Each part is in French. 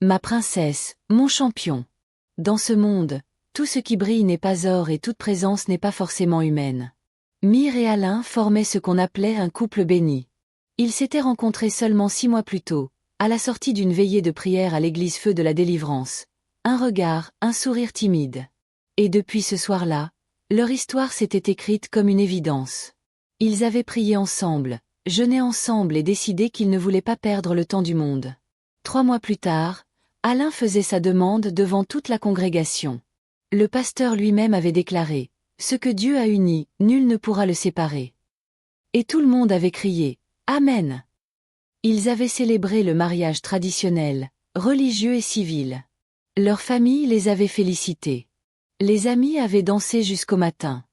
Ma princesse, mon champion. Dans ce monde, tout ce qui brille n'est pas or et toute présence n'est pas forcément humaine. Myre et Alain formaient ce qu'on appelait un couple béni. Ils s'étaient rencontrés seulement 6 mois plus tôt, à la sortie d'une veillée de prière à l'église Feu de la Délivrance. Un regard, un sourire timide. Et depuis ce soir-là, leur histoire s'était écrite comme une évidence. Ils avaient prié ensemble, jeûné ensemble et décidé qu'ils ne voulaient pas perdre le temps du monde. 3 mois plus tard, Alain faisait sa demande devant toute la congrégation. Le pasteur lui-même avait déclaré « Ce que Dieu a uni, nul ne pourra le séparer ». Et tout le monde avait crié « Amen ». Ils avaient célébré le mariage traditionnel, religieux et civil. Leur famille les avait félicités. Les amis avaient dansé jusqu'au matin.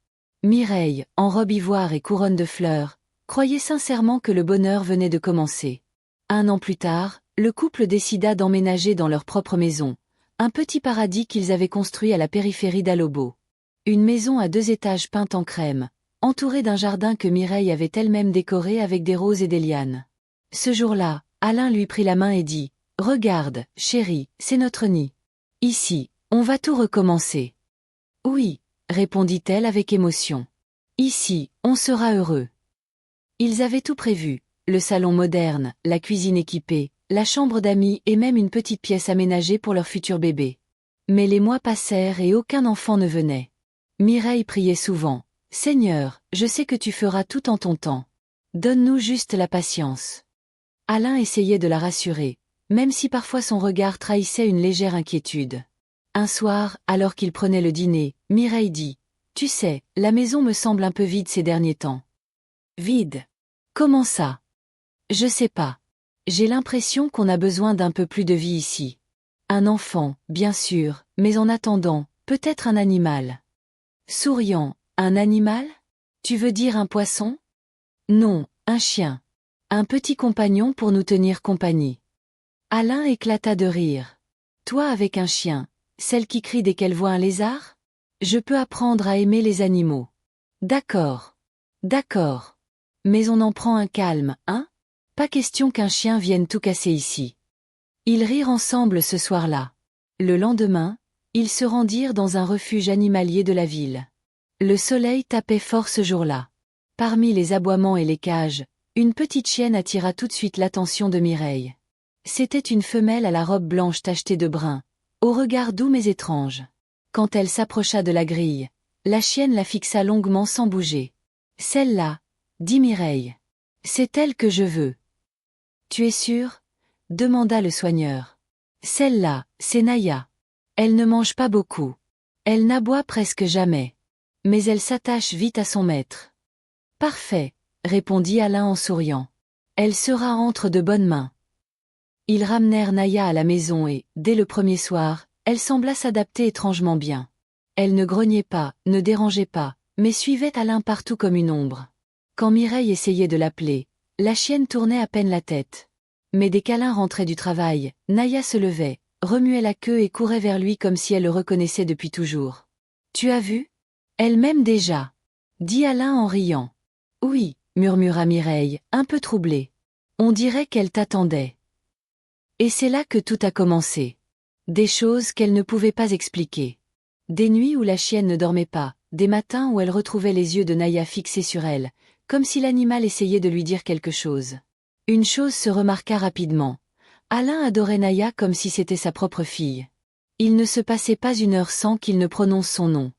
Mireille, en robe ivoire et couronne de fleurs, croyait sincèrement que le bonheur venait de commencer. 1 an plus tard, le couple décida d'emménager dans leur propre maison, un petit paradis qu'ils avaient construit à la périphérie d'Alobo. Une maison à 2 étages peinte en crème, entourée d'un jardin que Mireille avait elle-même décoré avec des roses et des lianes. Ce jour-là, Alain lui prit la main et dit « Regarde, chérie, c'est notre nid. Ici, on va tout recommencer. » « Oui, » répondit-elle avec émotion. « Ici, on sera heureux. » Ils avaient tout prévu, le salon moderne, la cuisine équipée, la chambre d'amis et même une petite pièce aménagée pour leur futur bébé. Mais les mois passèrent et aucun enfant ne venait. Mireille priait souvent « Seigneur, je sais que tu feras tout en ton temps. Donne-nous juste la patience. » Alain essayait de la rassurer, même si parfois son regard trahissait une légère inquiétude. Un soir, alors qu'il prenait le dîner, Mireille dit « Tu sais, la maison me semble un peu vide ces derniers temps. » « Vide? Comment ça? Je sais pas. J'ai l'impression qu'on a besoin d'un peu plus de vie ici. Un enfant, bien sûr, mais en attendant, peut-être un animal. » Souriant, un animal? Tu veux dire un poisson? Non, un chien. Un petit compagnon pour nous tenir compagnie. Alain éclata de rire. Toi avec un chien, celle qui crie dès qu'elle voit un lézard? Je peux apprendre à aimer les animaux. D'accord. D'accord. Mais on en prend un calme, hein? Pas question qu'un chien vienne tout casser ici. Ils rirent ensemble ce soir-là. Le lendemain, ils se rendirent dans un refuge animalier de la ville. Le soleil tapait fort ce jour-là. Parmi les aboiements et les cages, une petite chienne attira tout de suite l'attention de Mireille. C'était une femelle à la robe blanche tachetée de brun, au regard doux mais étrange. Quand elle s'approcha de la grille, la chienne la fixa longuement sans bouger. « Celle-là, » dit Mireille. « C'est elle que je veux. »« Tu es sûr ?» demanda le soigneur. « Celle-là, c'est Naya. Elle ne mange pas beaucoup. Elle n'aboie presque jamais. Mais elle s'attache vite à son maître. »« Parfait, » répondit Alain en souriant. « Elle sera entre de bonnes mains. » Ils ramenèrent Naya à la maison et, dès le premier soir, elle sembla s'adapter étrangement bien. Elle ne grognait pas, ne dérangeait pas, mais suivait Alain partout comme une ombre. Quand Mireille essayait de l'appeler, la chienne tournait à peine la tête. Mais dès qu'Alain rentrait du travail, Naya se levait, remuait la queue et courait vers lui comme si elle le reconnaissait depuis toujours. « Tu as vu? Elle m'aime déjà, » dit Alain en riant. « Oui, » murmura Mireille, un peu troublée. « On dirait qu'elle t'attendait. » Et c'est là que tout a commencé. Des choses qu'elle ne pouvait pas expliquer. Des nuits où la chienne ne dormait pas, des matins où elle retrouvait les yeux de Naya fixés sur elle, comme si l'animal essayait de lui dire quelque chose. Une chose se remarqua rapidement. Alain adorait Naya comme si c'était sa propre fille. Il ne se passait pas une heure sans qu'il ne prononce son nom.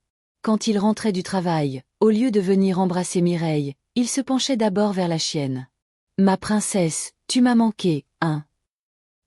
Quand il rentrait du travail, au lieu de venir embrasser Mireille, il se penchait d'abord vers la chienne. « Ma princesse, tu m'as manqué, hein ?»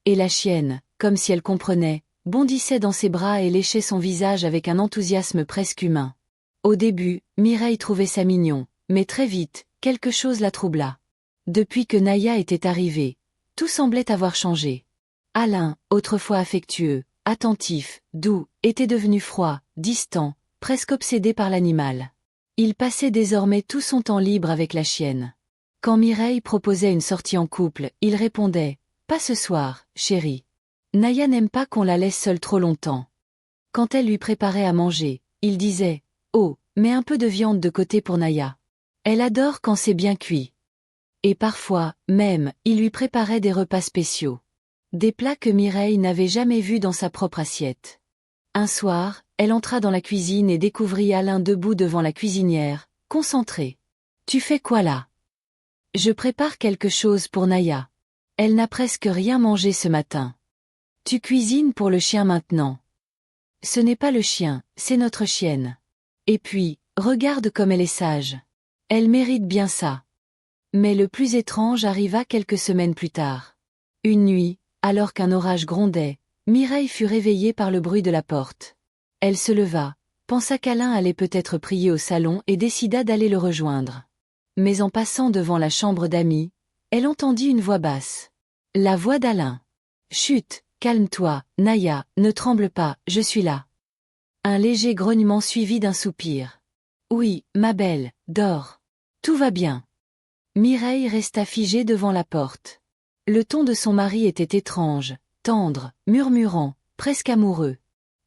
Et la chienne, comme si elle comprenait, bondissait dans ses bras et léchait son visage avec un enthousiasme presque humain. Au début, Mireille trouvait ça mignon, mais très vite, quelque chose la troubla. Depuis que Naya était arrivée, tout semblait avoir changé. Alain, autrefois affectueux, attentif, doux, était devenu froid, distant, presque obsédé par l'animal. Il passait désormais tout son temps libre avec la chienne. Quand Mireille proposait une sortie en couple, il répondait « Pas ce soir, chérie. Naya n'aime pas qu'on la laisse seule trop longtemps. » Quand elle lui préparait à manger, il disait « Oh, mets un peu de viande de côté pour Naya. Elle adore quand c'est bien cuit. » Et parfois, même, il lui préparait des repas spéciaux. Des plats que Mireille n'avait jamais vus dans sa propre assiette. Un soir, elle entra dans la cuisine et découvrit Alain debout devant la cuisinière, concentré. « Tu fais quoi là ? » ? « Je prépare quelque chose pour Naya. Elle n'a presque rien mangé ce matin. »« Tu cuisines pour le chien maintenant. »« Ce n'est pas le chien, c'est notre chienne. Et puis, regarde comme elle est sage. Elle mérite bien ça. » Mais le plus étrange arriva quelques semaines plus tard. Une nuit, alors qu'un orage grondait, Mireille fut réveillée par le bruit de la porte. Elle se leva, pensa qu'Alain allait peut-être prier au salon et décida d'aller le rejoindre. Mais en passant devant la chambre d'Amy, elle entendit une voix basse. La voix d'Alain. « Chut, calme-toi, Naya, ne tremble pas, je suis là. » Un léger grognement suivi d'un soupir. « Oui, ma belle, dors. Tout va bien. » Mireille resta figée devant la porte. Le ton de son mari était étrange, tendre, murmurant, presque amoureux.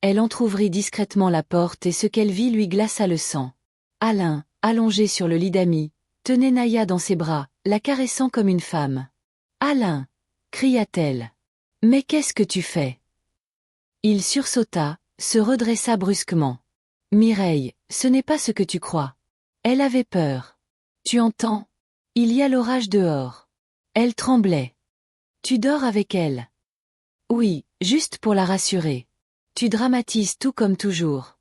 Elle entr'ouvrit discrètement la porte et ce qu'elle vit lui glaça le sang. Alain, allongé sur le lit d'Amy, tenait Naya dans ses bras, la caressant comme une femme. « Alain !» cria-t-elle. « Mais qu'est-ce que tu fais ?» Il sursauta, se redressa brusquement. « Mireille, ce n'est pas ce que tu crois. » Elle avait peur. « Tu entends ? Il y a l'orage dehors. » Elle tremblait. « Tu dors avec elle ? » « Oui, juste pour la rassurer. Tu dramatises tout comme toujours. »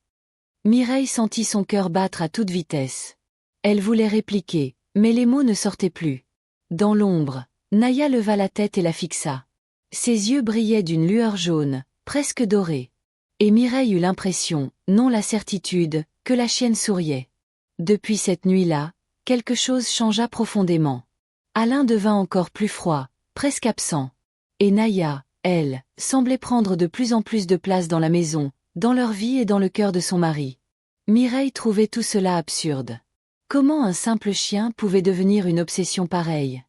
Mireille sentit son cœur battre à toute vitesse. Elle voulait répliquer, mais les mots ne sortaient plus. Dans l'ombre, Naya leva la tête et la fixa. Ses yeux brillaient d'une lueur jaune, presque dorée. Et Mireille eut l'impression, non la certitude, que la chienne souriait. Depuis cette nuit-là, quelque chose changea profondément. Alain devint encore plus froid, presque absent. Et Naya, elle, semblait prendre de plus en plus de place dans la maison, dans leur vie et dans le cœur de son mari. Mireille trouvait tout cela absurde. Comment un simple chien pouvait devenir une obsession pareille ?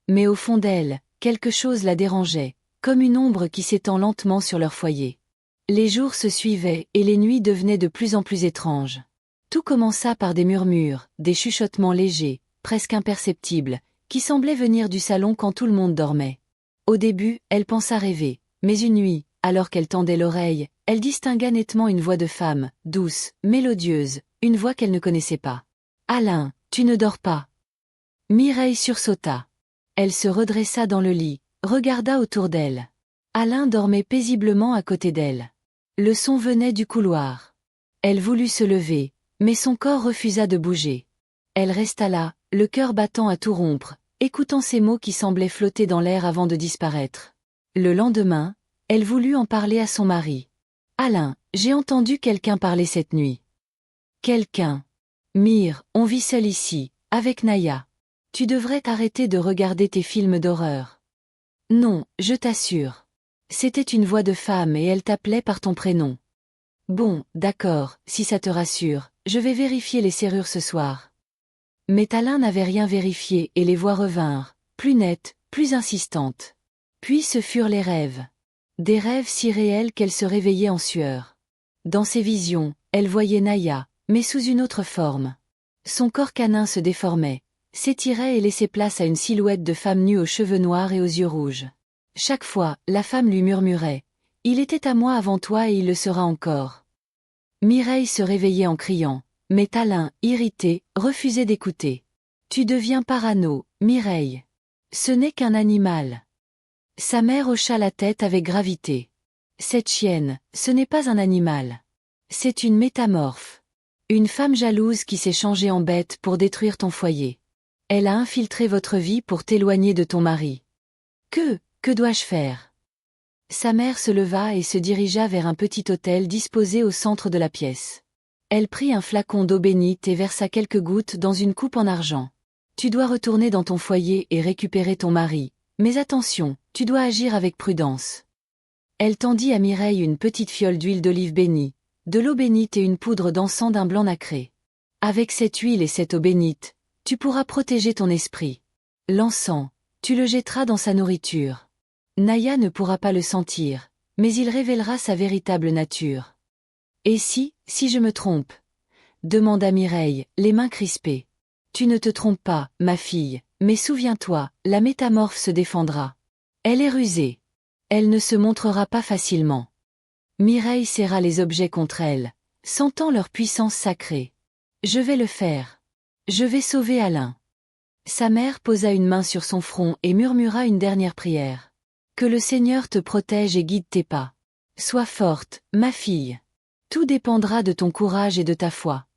Mais au fond d'elle, quelque chose la dérangeait, comme une ombre qui s'étend lentement sur leur foyer. Les jours se suivaient et les nuits devenaient de plus en plus étranges. Tout commença par des murmures, des chuchotements légers, presque imperceptibles, qui semblaient venir du salon quand tout le monde dormait. Au début, elle pensa rêver, mais une nuit, alors qu'elle tendait l'oreille, elle distingua nettement une voix de femme, douce, mélodieuse, une voix qu'elle ne connaissait pas. « Alain, tu ne dors pas ?» Mireille sursauta. Elle se redressa dans le lit, regarda autour d'elle. Alain dormait paisiblement à côté d'elle. Le son venait du couloir. Elle voulut se lever, mais son corps refusa de bouger. Elle resta là, le cœur battant à tout rompre, écoutant ces mots qui semblaient flotter dans l'air avant de disparaître. Le lendemain, elle voulut en parler à son mari. « Alain, j'ai entendu quelqu'un parler cette nuit. »« Quelqu'un ? Mire, on vit seul ici, avec Naya. Tu devrais t'arrêter de regarder tes films d'horreur. »« Non, je t'assure. C'était une voix de femme et elle t'appelait par ton prénom. »« Bon, d'accord, si ça te rassure, je vais vérifier les serrures ce soir. » Mais Alain n'avait rien vérifié et les voix revinrent, plus nettes, plus insistantes. Puis ce furent les rêves. Des rêves si réels qu'elle se réveillait en sueur. Dans ses visions, elle voyait Naya, mais sous une autre forme. Son corps canin se déformait, s'étirait et laissait place à une silhouette de femme nue aux cheveux noirs et aux yeux rouges. Chaque fois, la femme lui murmurait « Il était à moi avant toi et il le sera encore. » Mireille se réveillait en criant, mais Alain, irrité, refusait d'écouter. « Tu deviens parano, Mireille. Ce n'est qu'un animal. » Sa mère hocha la tête avec gravité. « Cette chienne, ce n'est pas un animal. C'est une métamorphe. Une femme jalouse qui s'est changée en bête pour détruire ton foyer. Elle a infiltré votre vie pour t'éloigner de ton mari. Que dois-je faire ?» Sa mère se leva et se dirigea vers un petit autel disposé au centre de la pièce. Elle prit un flacon d'eau bénite et versa quelques gouttes dans une coupe en argent. « Tu dois retourner dans ton foyer et récupérer ton mari. Mais attention, tu dois agir avec prudence. » Elle tendit à Mireille une petite fiole d'huile d'olive bénie, de l'eau bénite et une poudre d'encens d'un blanc nacré. « Avec cette huile et cette eau bénite, tu pourras protéger ton esprit. L'encens, tu le jetteras dans sa nourriture. Naya ne pourra pas le sentir, mais il révélera sa véritable nature. »« Et si je me trompe ?» demanda Mireille, les mains crispées. « Tu ne te trompes pas, ma fille, mais souviens-toi, la métamorphe se défendra. Elle est rusée. Elle ne se montrera pas facilement. Mireille serra les objets contre elle, sentant leur puissance sacrée. Je vais le faire. Je vais sauver Alain. Sa mère posa une main sur son front et murmura une dernière prière. Que le Seigneur te protège et guide tes pas. Sois forte, ma fille. Tout dépendra de ton courage et de ta foi.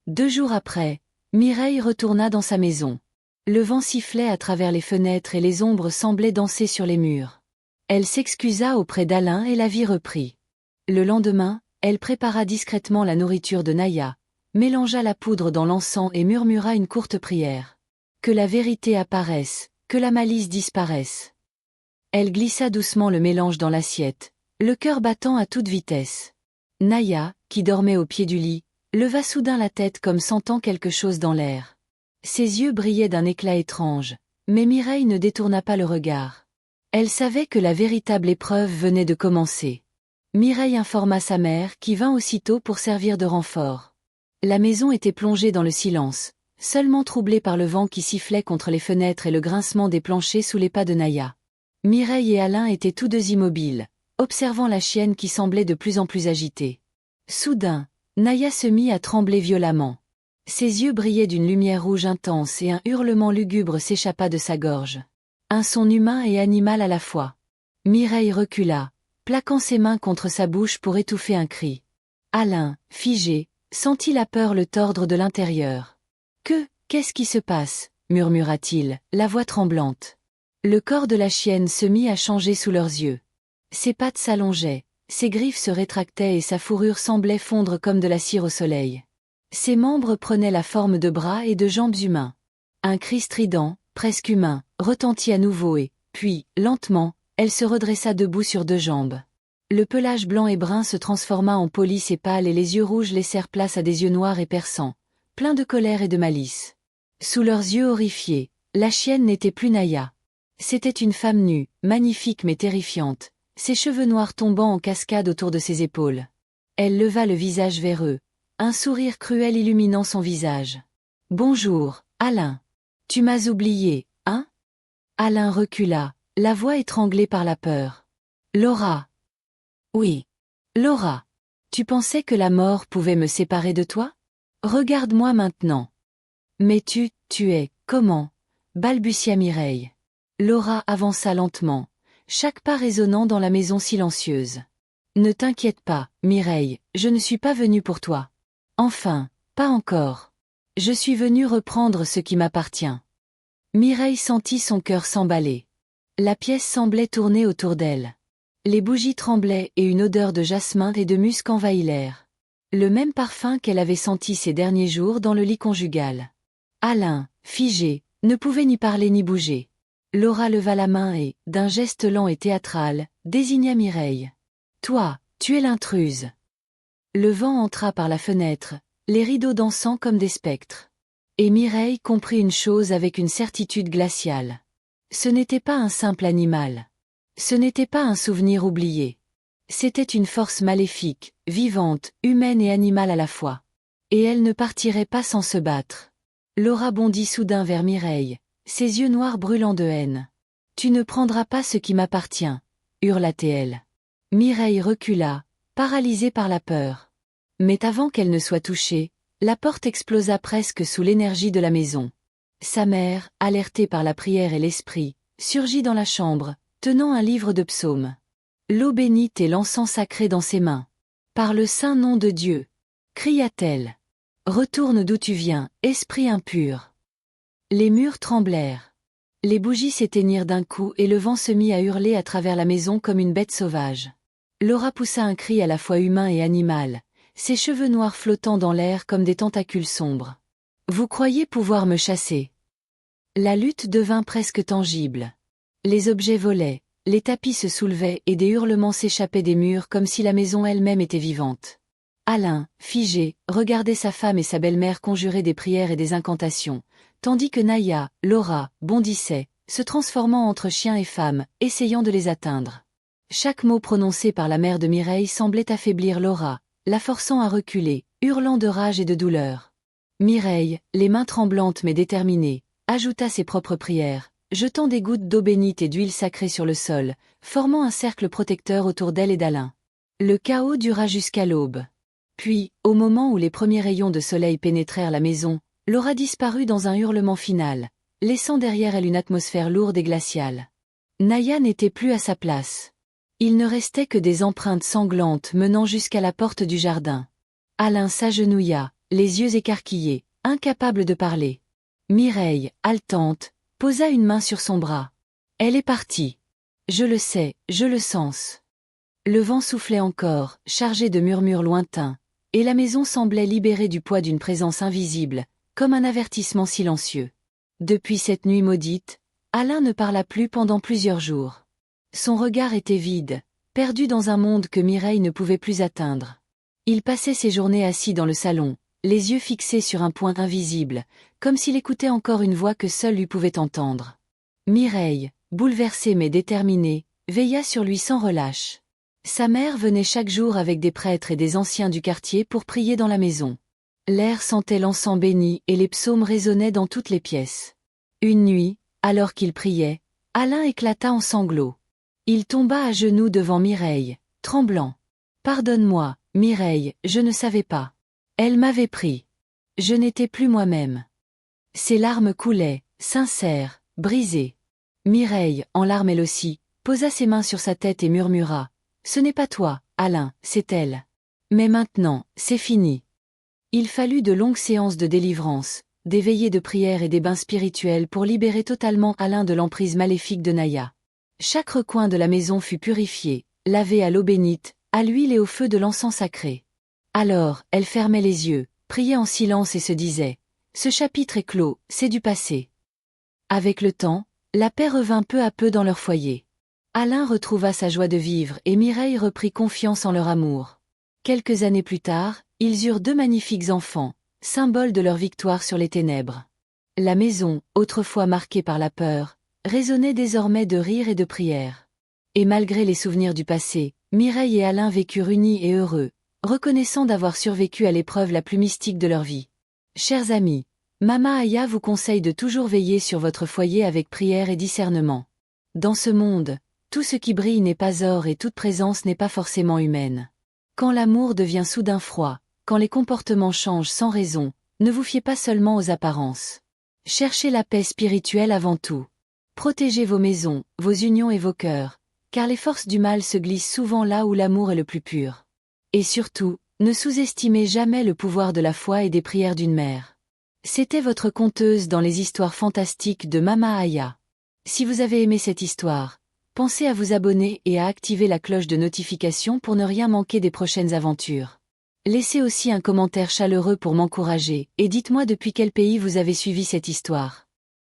2 jours après, Mireille retourna dans sa maison. Le vent sifflait à travers les fenêtres et les ombres semblaient danser sur les murs. Elle s'excusa auprès d'Alain et la vie reprit. Le lendemain, elle prépara discrètement la nourriture de Naya, mélangea la poudre dans l'encens et murmura une courte prière. Que la vérité apparaisse, que la malice disparaisse. Elle glissa doucement le mélange dans l'assiette, le cœur battant à toute vitesse. Naya, qui dormait au pied du lit, leva soudain la tête comme sentant quelque chose dans l'air. Ses yeux brillaient d'un éclat étrange, mais Mireille ne détourna pas le regard. Elle savait que la véritable épreuve venait de commencer. Mireille informa sa mère qui vint aussitôt pour servir de renfort. La maison était plongée dans le silence, seulement troublée par le vent qui sifflait contre les fenêtres et le grincement des planchers sous les pas de Naya. Mireille et Alain étaient tous deux immobiles, observant la chienne qui semblait de plus en plus agitée. Soudain, Naya se mit à trembler violemment. Ses yeux brillaient d'une lumière rouge intense et un hurlement lugubre s'échappa de sa gorge. Un son humain et animal à la fois. Mireille recula, plaquant ses mains contre sa bouche pour étouffer un cri. Alain, figé, sentit la peur le tordre de l'intérieur. Qu'est-ce qui se passe ? Murmura-t-il, la voix tremblante. Le corps de la chienne se mit à changer sous leurs yeux. Ses pattes s'allongeaient, ses griffes se rétractaient et sa fourrure semblait fondre comme de la cire au soleil. Ses membres prenaient la forme de bras et de jambes humains. Un cri strident, presque humain, retentit à nouveau et, puis, lentement, elle se redressa debout sur 2 jambes. Le pelage blanc et brun se transforma en peau lisse et pâle et les yeux rouges laissèrent place à des yeux noirs et perçants, pleins de colère et de malice. Sous leurs yeux horrifiés, la chienne n'était plus Naya. C'était une femme nue, magnifique mais terrifiante, ses cheveux noirs tombant en cascade autour de ses épaules. Elle leva le visage vers eux, un sourire cruel illuminant son visage. « Bonjour, Alain. Tu m'as oublié, hein ?» Alain recula, la voix étranglée par la peur. « Laura. »« Oui. Laura. Tu pensais que la mort pouvait me séparer de toi ? Regarde-moi maintenant. »« Mais tu es, comment ?» balbutia Mireille. Laura avança lentement, chaque pas résonnant dans la maison silencieuse. « Ne t'inquiète pas, Mireille, je ne suis pas venue pour toi. Enfin, pas encore. Je suis venue reprendre ce qui m'appartient. » Mireille sentit son cœur s'emballer. La pièce semblait tourner autour d'elle. Les bougies tremblaient et une odeur de jasmin et de musc envahit l'air. Le même parfum qu'elle avait senti ces derniers jours dans le lit conjugal. Alain, figé, ne pouvait ni parler ni bouger. Laura leva la main et, d'un geste lent et théâtral, désigna Mireille. « Toi, tu es l'intruse. » Le vent entra par la fenêtre, les rideaux dansant comme des spectres. Et Mireille comprit une chose avec une certitude glaciale. Ce n'était pas un simple animal. Ce n'était pas un souvenir oublié. C'était une force maléfique, vivante, humaine et animale à la fois. Et elle ne partirait pas sans se battre. Laura bondit soudain vers Mireille, ses yeux noirs brûlant de haine. « Tu ne prendras pas ce qui m'appartient » hurla-t-elle. Mireille recula, paralysée par la peur. Mais avant qu'elle ne soit touchée, la porte explosa presque sous l'énergie de la maison. Sa mère, alertée par la prière et l'esprit, surgit dans la chambre, tenant un livre de psaumes. L'eau bénite et l'encens sacré dans ses mains. « Par le saint nom de Dieu !» cria-t-elle. « Retourne d'où tu viens, esprit impur !» Les murs tremblèrent. Les bougies s'éteignirent d'un coup et le vent se mit à hurler à travers la maison comme une bête sauvage. Laura poussa un cri à la fois humain et animal, ses cheveux noirs flottant dans l'air comme des tentacules sombres. « Vous croyez pouvoir me chasser ?» La lutte devint presque tangible. Les objets volaient, les tapis se soulevaient et des hurlements s'échappaient des murs comme si la maison elle-même était vivante. Alain, figé, regardait sa femme et sa belle-mère conjurer des prières et des incantations, tandis que Naya, Laura, bondissaient, se transformant entre chiens et femmes, essayant de les atteindre. Chaque mot prononcé par la mère de Mireille semblait affaiblir Laura, la forçant à reculer, hurlant de rage et de douleur. Mireille, les mains tremblantes mais déterminées, ajouta ses propres prières, jetant des gouttes d'eau bénite et d'huile sacrée sur le sol, formant un cercle protecteur autour d'elle et d'Alain. Le chaos dura jusqu'à l'aube. Puis, au moment où les premiers rayons de soleil pénétrèrent la maison, Laura disparut dans un hurlement final, laissant derrière elle une atmosphère lourde et glaciale. Naya n'était plus à sa place. Il ne restait que des empreintes sanglantes menant jusqu'à la porte du jardin. Alain s'agenouilla, les yeux écarquillés, incapable de parler. Mireille, haletante, posa une main sur son bras. Elle est partie. Je le sais, je le sens. Le vent soufflait encore, chargé de murmures lointains, et la maison semblait libérée du poids d'une présence invisible, comme un avertissement silencieux. Depuis cette nuit maudite, Alain ne parla plus pendant plusieurs jours. Son regard était vide, perdu dans un monde que Mireille ne pouvait plus atteindre. Il passait ses journées assis dans le salon, les yeux fixés sur un point invisible, comme s'il écoutait encore une voix que seul lui pouvait entendre. Mireille, bouleversée mais déterminée, veilla sur lui sans relâche. Sa mère venait chaque jour avec des prêtres et des anciens du quartier pour prier dans la maison. L'air sentait l'encens béni et les psaumes résonnaient dans toutes les pièces. Une nuit, alors qu'il priait, Alain éclata en sanglots. Il tomba à genoux devant Mireille, tremblant. « Pardonne-moi, Mireille, je ne savais pas. Elle m'avait pris. Je n'étais plus moi-même. » Ses larmes coulaient, sincères, brisées. Mireille, en larmes elle aussi, posa ses mains sur sa tête et murmura. « Ce n'est pas toi, Alain, c'est elle. Mais maintenant, c'est fini. » Il fallut de longues séances de délivrance, des veillées de prière et des bains spirituels pour libérer totalement Alain de l'emprise maléfique de Naya. Chaque recoin de la maison fut purifié, lavé à l'eau bénite, à l'huile et au feu de l'encens sacré. Alors, elle fermait les yeux, priait en silence et se disait « Ce chapitre est clos, c'est du passé. » Avec le temps, la paix revint peu à peu dans leur foyer. Alain retrouva sa joie de vivre et Mireille reprit confiance en leur amour. Quelques années plus tard, ils eurent 2 magnifiques enfants, symbole de leur victoire sur les ténèbres. La maison, autrefois marquée par la peur, résonnait désormais de rires et de prières. Et malgré les souvenirs du passé, Mireille et Alain vécurent unis et heureux, reconnaissant d'avoir survécu à l'épreuve la plus mystique de leur vie. Chers amis, Mama Aya vous conseille de toujours veiller sur votre foyer avec prière et discernement. Dans ce monde, tout ce qui brille n'est pas or et toute présence n'est pas forcément humaine. Quand l'amour devient soudain froid, quand les comportements changent sans raison, ne vous fiez pas seulement aux apparences. Cherchez la paix spirituelle avant tout. Protégez vos maisons, vos unions et vos cœurs, car les forces du mal se glissent souvent là où l'amour est le plus pur. Et surtout, ne sous-estimez jamais le pouvoir de la foi et des prières d'une mère. C'était votre conteuse dans les histoires fantastiques de Mama Aya. Si vous avez aimé cette histoire, pensez à vous abonner et à activer la cloche de notification pour ne rien manquer des prochaines aventures. Laissez aussi un commentaire chaleureux pour m'encourager et dites-moi depuis quel pays vous avez suivi cette histoire.